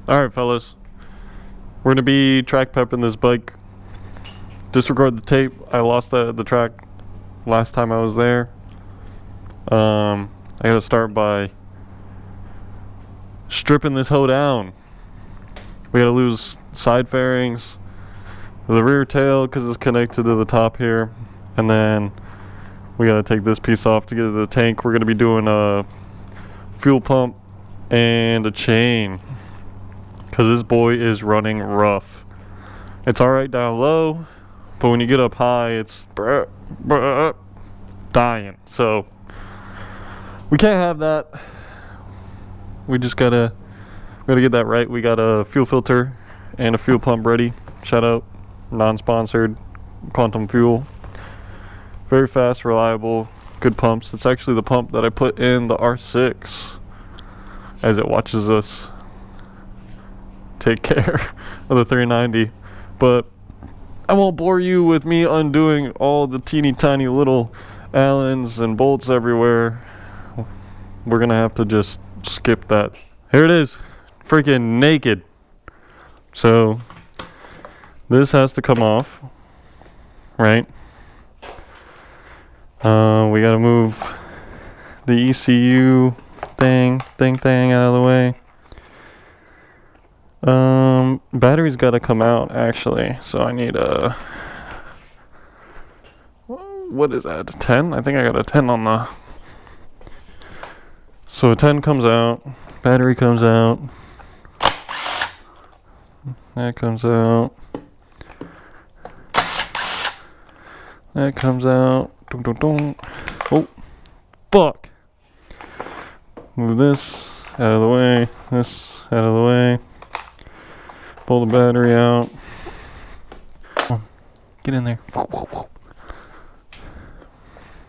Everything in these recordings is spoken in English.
Alright, fellas. We're gonna be track pepping this bike. Disregard the tape. I lost the track last time I was there. I gotta start by stripping this hoe down. We gotta lose side fairings, the rear tail because it's connected to the top here, and then we gotta take this piece off to get to the tank. We're gonna be doing a fuel pump and a chain because this boy is running rough. It's alright down low, but when you get up high, it's dying. So we can't have that. We just gotta get that right. We got a fuel filter and a fuel pump ready. Shout out, non-sponsored, Quantum Fuel. Very fast, reliable, good pumps. It's actually the pump that I put in the R6 as it watches us take care of the 390. But I won't bore you with me undoing all the teeny tiny little Allens and bolts everywhere. We're gonna have to just skip that. Here it is, freaking naked. So this has to come off, right? We gotta move the ECU thing out of the way. Battery's gotta come out actually, so I need a, what is that, a 10? I think I got a 10 on the, so a 10 comes out, battery comes out, that comes out, that comes out, dun, dun, dun. Oh, fuck, move this out of the way, this out of the way, pull the battery out, get in there.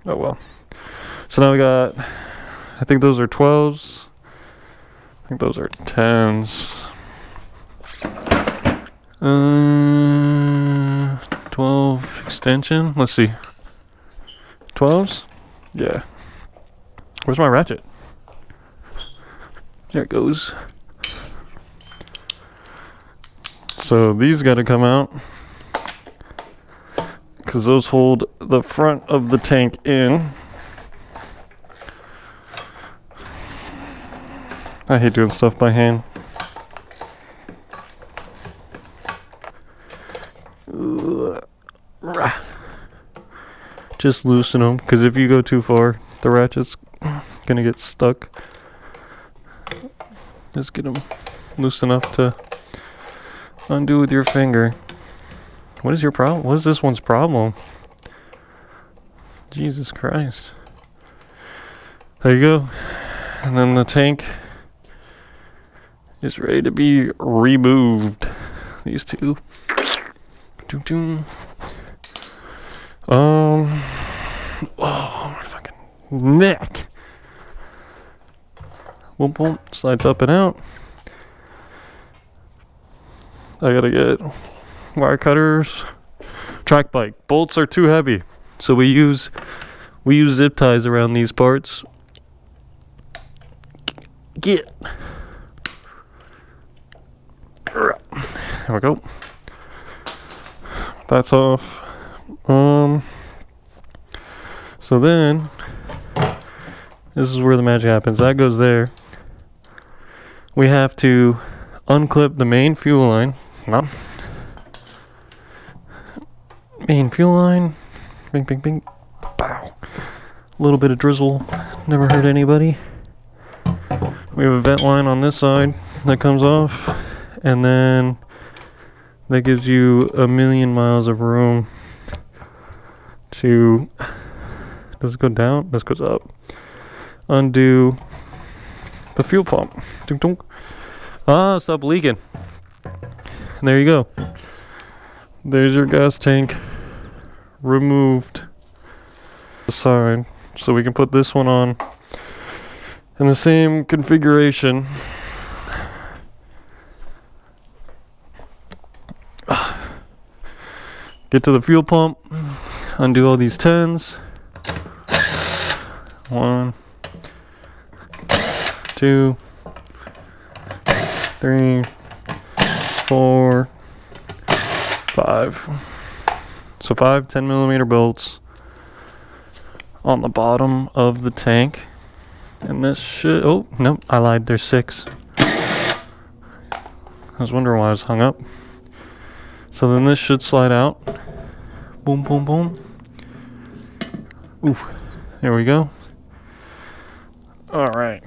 Oh well, so now we got, I think those are 12s, I think those are 10s. 12 extension. Let's see. 12s? Yeah. Where's my ratchet? There it goes. So these gotta come out because those hold the front of the tank in. I hate doing stuff by hand. Just loosen them, because if you go too far, the ratchet's gonna get stuck. Just get them loose enough to undo with your finger. What is your problem? What is this one's problem? Jesus Christ. There you go. And then the tank is ready to be removed. These two. Oh, my fucking neck. Boom, boom, slides up and out. I gotta get wire cutters. Track bike. Bolts are too heavy, so we use zip ties around these parts. Get. There we go. That's off. So then this is where the magic happens. That goes there. We have to unclip the main fuel line. No. Main fuel line. Bing, bing, bing. Bow. A little bit of drizzle. Never hurt anybody. We have a vent line on this side that comes off. And then that gives you a million miles of room to, does it go down? This goes up. Undo the fuel pump. Dunk, dunk. Ah, stop leaking. And there you go. There's your gas tank removed aside, so we can put this one on in the same configuration. Get to the fuel pump, undo all these 10s. 1, 2, 3, 4, 5. So 5 10mm bolts on the bottom of the tank. And this should, oh, nope, I lied, there's 6. I was wondering why I was hung up. So then this should slide out. Boom, boom, boom. Ooh, there we go. All right.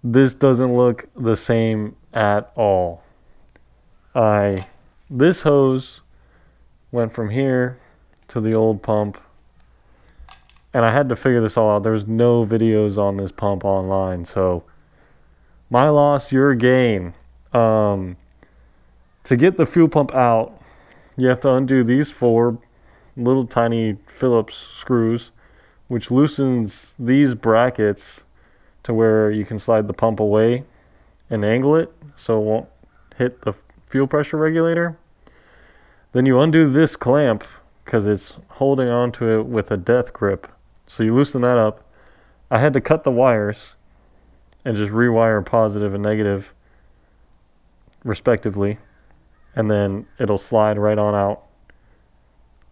This doesn't look the same at all. This hose went from here to the old pump, and I had to figure this all out. There's no videos on this pump online, so my loss, your gain. To get the fuel pump out, you have to undo these 4 little tiny Phillips screws, which loosens these brackets to where you can slide the pump away and angle it so it won't hit the fuel pressure regulator. Then you undo this clamp because it's holding onto it with a death grip. So you loosen that up. I had to cut the wires and just rewire positive and negative respectively, and then it'll slide right on out.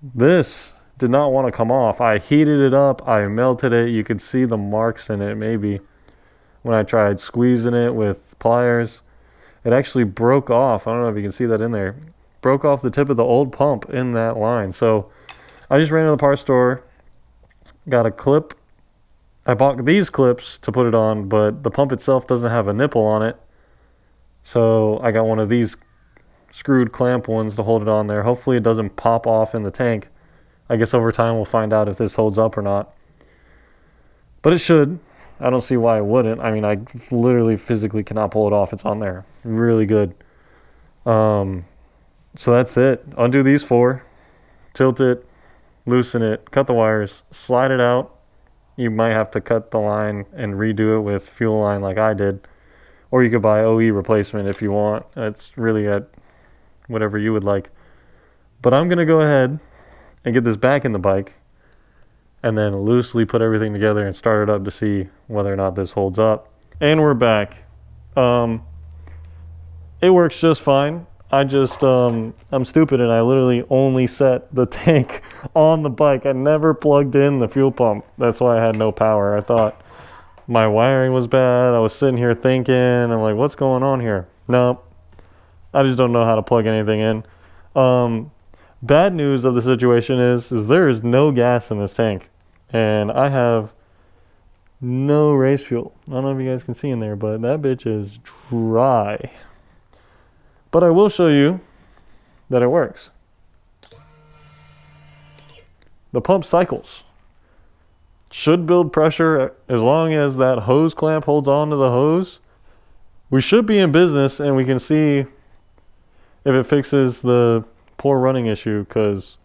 This did not want to come off. I heated it up, I melted it. You could see the marks in it maybe when I tried squeezing it with pliers. It actually broke off. I don't know if you can see that in there. Broke off the tip of the old pump in that line. So I just ran to the parts store, got a clip. I bought these clips to put it on, but the pump itself doesn't have a nipple on it. So I got one of these screwed clamp ones to hold it on there. Hopefully it doesn't pop off in the tank. I guess over time we'll find out if this holds up or not. But it should. I don't see why it wouldn't. I mean, I literally physically cannot pull it off. It's on there. Really good. So that's it. Undo these 4. Tilt it. Loosen it. Cut the wires. Slide it out. You might have to cut the line and redo it with fuel line like I did. Or you could buy OE replacement if you want. It's really at whatever you would like. But I'm going to go ahead and get this back in the bike and then loosely put everything together and start it up to see whether or not this holds up. And we're back. It works just fine. I'm stupid and I literally only set the tank on the bike. I never plugged in the fuel pump. That's why I had no power. I thought my wiring was bad. I was sitting here thinking, I'm like, what's going on here? Nope. I just don't know how to plug anything in. Bad news of the situation is there is no gas in this tank. And I have no race fuel. I don't know if you guys can see in there, but that bitch is dry. But I will show you that it works. The pump cycles. Should build pressure as long as that hose clamp holds on to the hose. We should be in business, and we can see if it fixes the poor running issue, because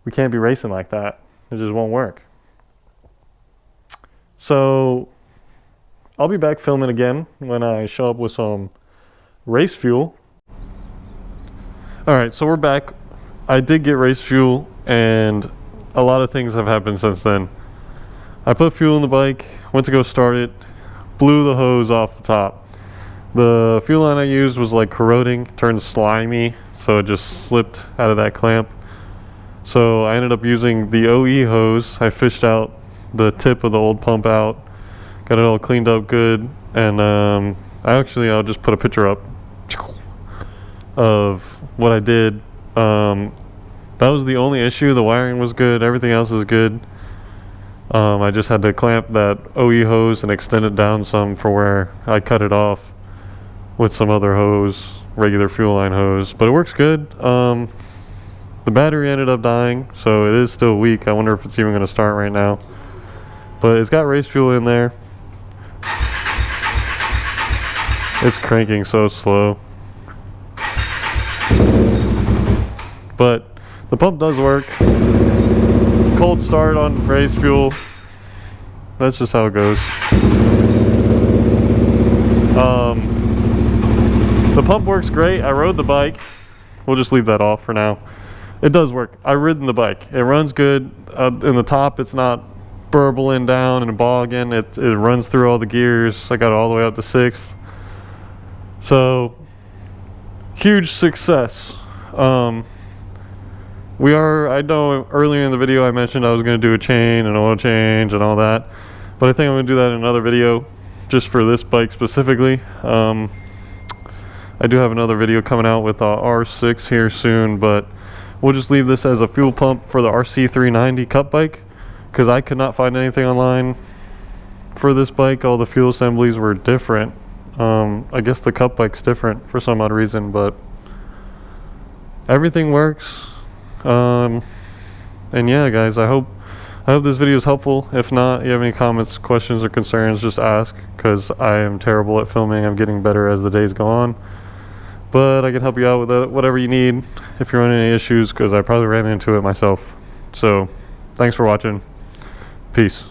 we can't be racing like that. It just won't work. So I'll be back filming again when I show up with some race fuel. Alright, so we're back. I did get race fuel, and a lot of things have happened since then. I put fuel in the bike, went to go start it, blew the hose off the top. The fuel line I used was like corroding, turned slimy, so it just slipped out of that clamp. So I ended up using the OE hose. I fished out the tip of the old pump out, got it all cleaned up good, and I'll just put a picture up of what I did. That was the only issue. The wiring was good, everything else is good. I just had to clamp that OE hose and extend it down some for where I cut it off with some other hose, regular fuel line hose, but it works good. The battery ended up dying, so it is still weak. I wonder if it's even going to start right now, but it's got race fuel in there. It's cranking so slow, but the pump does work. Cold start on race fuel. That's just how it goes. The pump works great. I rode the bike. We'll just leave that off for now. It does work. I've ridden the bike. It runs good. In the top, it's not burbling down and bogging. It runs through all the gears. I got it all the way up to 6th. So huge success. I know earlier in the video I mentioned I was going to do a chain and oil change and all that, but I think I'm going to do that in another video just for this bike specifically. I do have another video coming out with R6 here soon, but we'll just leave this as a fuel pump for the RC390 Cup bike, because I could not find anything online for this bike. All the fuel assemblies were different. I guess the Cup bike's different for some odd reason, but everything works. And yeah, guys, I hope this video is helpful. If not, you have any comments, questions, or concerns, just ask, because I am terrible at filming. I'm getting better as the days go on, but I can help you out with whatever you need if you're running any issues, because I probably ran into it myself. So thanks for watching. Peace.